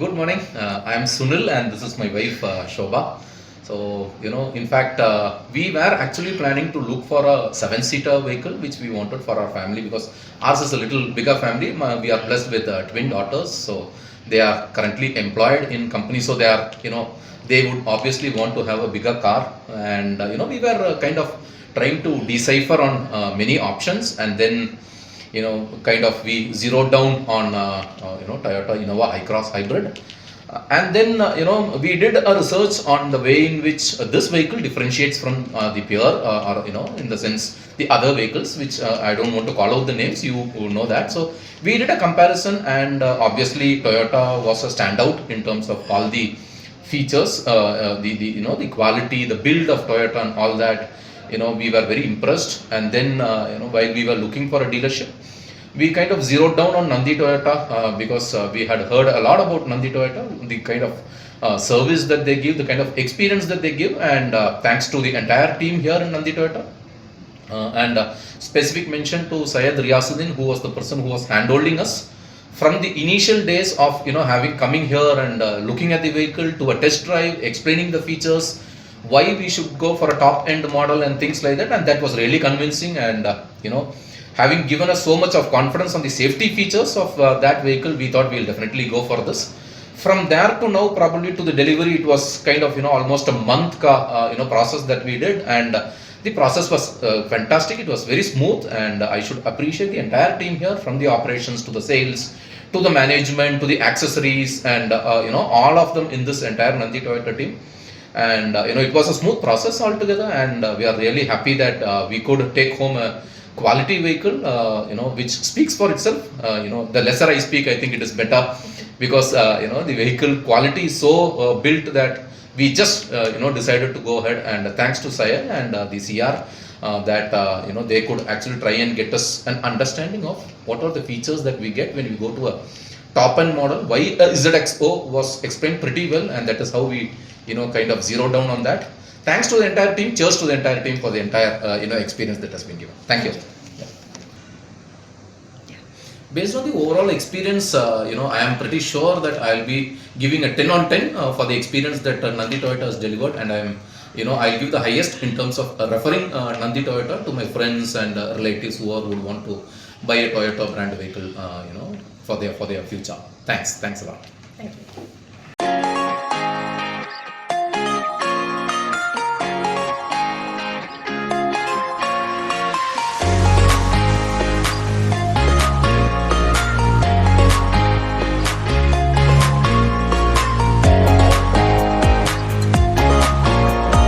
Good morning. I am Sunil and this is my wife Shobha. So, in fact, we were actually planning to look for a seven-seater vehicle which we wanted for our family because ours is a little bigger family. We are blessed with twin daughters. So, they are currently employed in company. So, they would obviously want to have a bigger car. And, we were kind of trying to decipher on many options and then kind of we zeroed down on Toyota Innova High-Cross Hybrid. And then we did a research on the way in which this vehicle differentiates from the peer or in the sense the other vehicles which I don't want to call out the names, you know that. So we did a comparison and obviously Toyota was a standout in terms of all the features, the quality, the build of Toyota and all that. We were very impressed. And then while we were looking for a dealership, we kind of zeroed down on Nandi Toyota because we had heard a lot about Nandi Toyota, the kind of service that they give, the kind of experience that they give, and thanks to the entire team here in Nandi Toyota. And specific mention to Syed Riyasuddin, who was the person who was handholding us from the initial days of having coming here and looking at the vehicle to a test drive, explaining the features, why we should go for a top end model and things like that. And that was really convincing. And having given us so much of confidence on the safety features of that vehicle, we thought we'll definitely go for this. From there to now, probably to the delivery, it was kind of almost a month process that we did, and the process was fantastic. It was very smooth, and I should appreciate the entire team here, from the operations to the sales to the management to the accessories, and all of them in this entire Nandi Toyota team. And it was a smooth process altogether, and we are really happy that we could take home a quality vehicle, which speaks for itself. The lesser I speak, I think it is better because the vehicle quality is so built that we just decided to go ahead, and thanks to Syed and the CR that they could actually try and get us an understanding of what are the features that we get when we go to a top end model. Why ZXO was explained pretty well, and that is how we kind of zero down on that. Thanks to the entire team. Cheers to the entire team for the entire experience that has been given. Thank you. Based on the overall experience, I am pretty sure that I'll be giving a 10 on 10 for the experience that Nandi Toyota has delivered, and I'll give the highest in terms of referring Nandi Toyota to my friends and relatives who would want to buy a Toyota brand vehicle, for their future. Thanks a lot. Thank you.